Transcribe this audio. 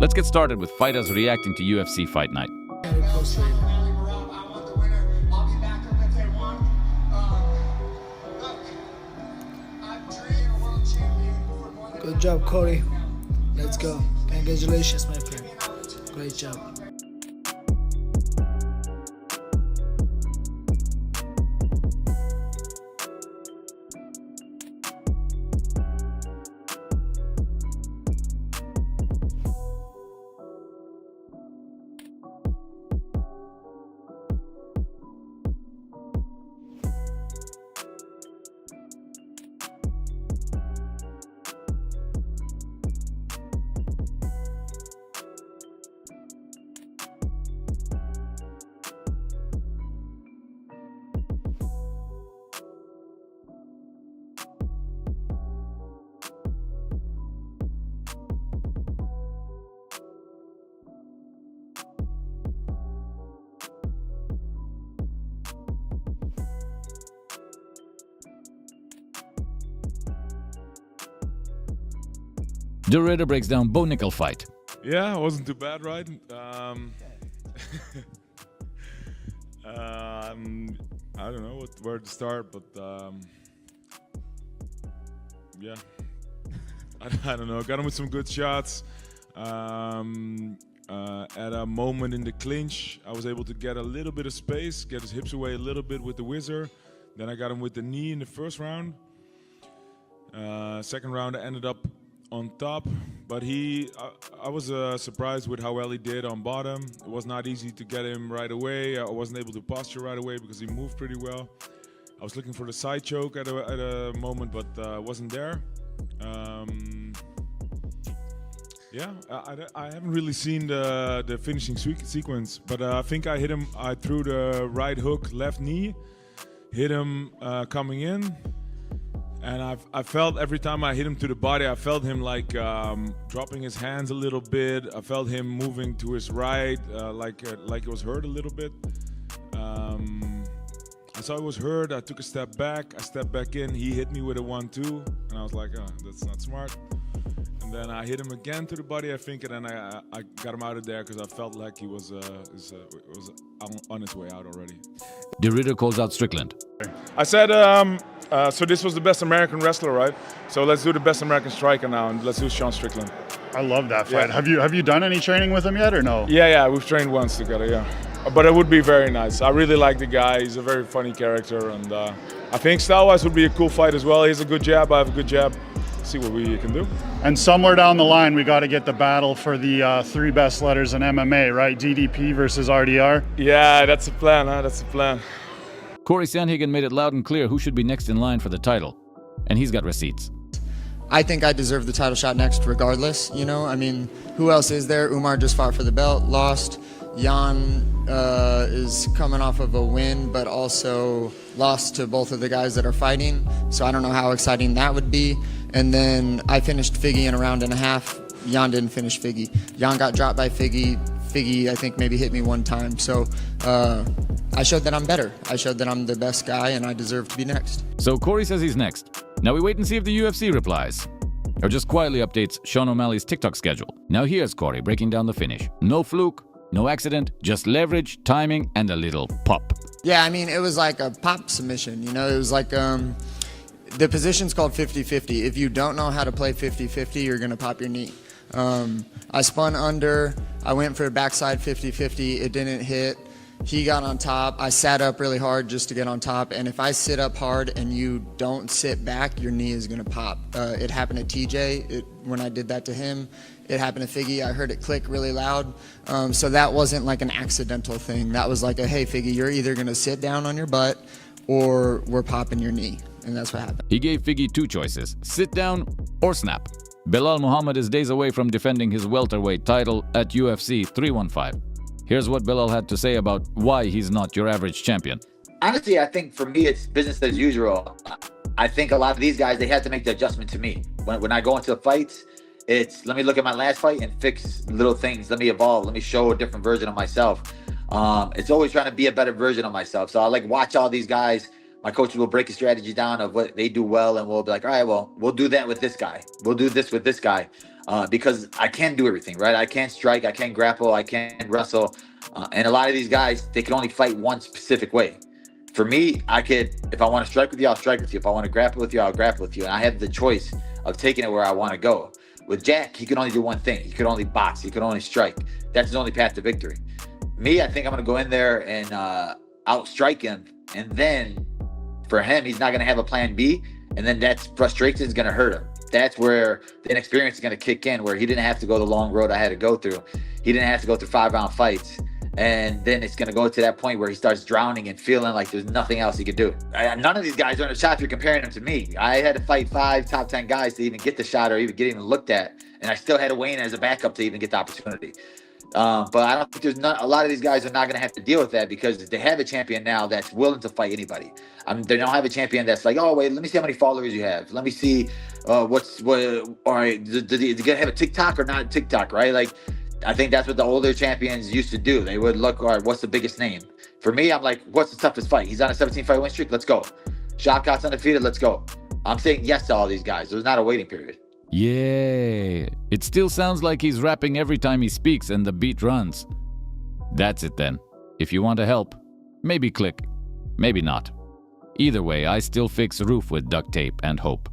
Let's get started with fighters reacting to UFC Fight Night. Good job, Cory. Let's go. Congratulations, my friend. Great job. De Ridder breaks down Bo Nickal fight. Yeah, it wasn't too bad, right? I don't know where to start, but yeah, I don't know. Got him with some good shots. At a moment in the clinch, I was able to get a little bit of space, get his hips away a little bit with the whizzer. Then I got him with the knee in the first round. Second round, I ended up on top, but I was surprised with how well he did on bottom. It was not easy to get him right away. I wasn't able to posture right away because he moved pretty well. I was looking for the side choke at a moment, but wasn't there. Yeah, I haven't really seen the finishing sequence, but I think I hit him. I threw the right hook, left knee, hit him coming in. And I felt every time I hit him to the body, I felt him like dropping his hands a little bit. I felt him moving to his right, like it was hurt a little bit. I saw it was hurt. I took a step back. I stepped back in. He hit me with a 1-2, and I was like, oh, that's not smart. And then I hit him again to the body, I think, and then I got him out of there because I felt like he was on his way out already. De Ridder calls out Strickland. I said, so this was the best American wrestler, right? So let's do the best American striker now, and let's do Sean Strickland. I love that fight. Yeah. Have you done any training with him yet, or no? Yeah, we've trained once together, yeah. But it would be very nice. I really like the guy. He's a very funny character, and I think style-wise would be a cool fight as well. He has a good jab. I have a good jab. See what we can do. And somewhere down the line, we got to get the battle for the three best letters in MMA, right? DDP versus RDR. Yeah, that's the plan, huh? That's the plan. Cory Sandhagen made it loud and clear who should be next in line for the title, and he's got receipts. I think I deserve the title shot next regardless, you know? I mean, who else is there? Umar just fought for the belt, lost. Jan is coming off of a win, but also lost to both of the guys that are fighting. So I don't know how exciting that would be. And then I finished Figgy in a round and a half. Jan didn't finish Figgy. Jan got dropped by Figgy. Figgy, I think, maybe hit me one time. So I showed that I'm better. I showed that I'm the best guy, and I deserve to be next. So Cory says he's next. Now we wait and see if the UFC replies, or just quietly updates Sean O'Malley's TikTok schedule. Now here's Cory breaking down the finish. No fluke, no accident, just leverage, timing, and a little pop. Yeah, I mean, it was like a pop submission, you know? It was like, the position's called 50-50. If you don't know how to play 50-50, you're gonna pop your knee. I spun under, I went for a backside 50-50, it didn't hit. He got on top. I sat up really hard just to get on top, and if I sit up hard and you don't sit back, your knee is gonna pop. It happened to TJ when I did that to him. It happened to Figgy. I heard it click really loud. So that wasn't like an accidental thing. That was like a, hey Figgy, you're either gonna sit down on your butt or we're popping your knee. And that's what happened. He gave Figgy two choices, sit down or snap. Belal Muhammad is days away from defending his welterweight title at UFC 315. Here's what Belal had to say about why he's not your average champion. Honestly, I think for me, it's business as usual. I think a lot of these guys, they have to make the adjustment to me. When I go into fights, it's let me look at my last fight and fix little things. Let me evolve. Let me show a different version of myself. It's always trying to be a better version of myself. So I like watch all these guys. My coaches will break a strategy down of what they do well, and we'll be like, all right, well, we'll do that with this guy. We'll do this with this guy. because I can do everything, right? I can strike, I can grapple, I can wrestle. And a lot of these guys, they can only fight one specific way. For me, I could, if I want to strike with you, I'll strike with you. If I want to grapple with you, I'll grapple with you. And I have the choice of taking it where I want to go. With Jack, he can only do one thing. He could only box. He could only strike. That's his only path to victory. Me, I think I'm going to go in there and outstrike him. And then for him, he's not going to have a plan B. And then that frustration is going to hurt him. That's where the inexperience is going to kick in, where he didn't have to go the long road I had to go through. He didn't have to go through 5-round fights. And then it's going to go to that point where he starts drowning and feeling like there's nothing else he could do. None of these guys are in a shot if you're comparing them to me. I had to fight 5 top 10 guys to even get the shot or even get even looked at. And I still had to weigh in as a backup to even get the opportunity. But I don't think a lot of these guys are not going to have to deal with that because they have a champion now that's willing to fight anybody. They don't have a champion that's like, oh, wait, let me see how many followers you have. Let me see all right, do you have a TikTok or not a TikTok, right? Like, I think that's what the older champions used to do. They would look, all right, what's the biggest name? For me, I'm like, what's the toughest fight? He's on a 17-fight win streak. Let's go. Shavkat's undefeated. Let's go. I'm saying yes to all these guys. There's not a waiting period. Yeah, it still sounds like he's rapping every time he speaks and the beat runs. That's it then. If you want to help, maybe click, maybe not. Either way, I still fix roof with duct tape and hope.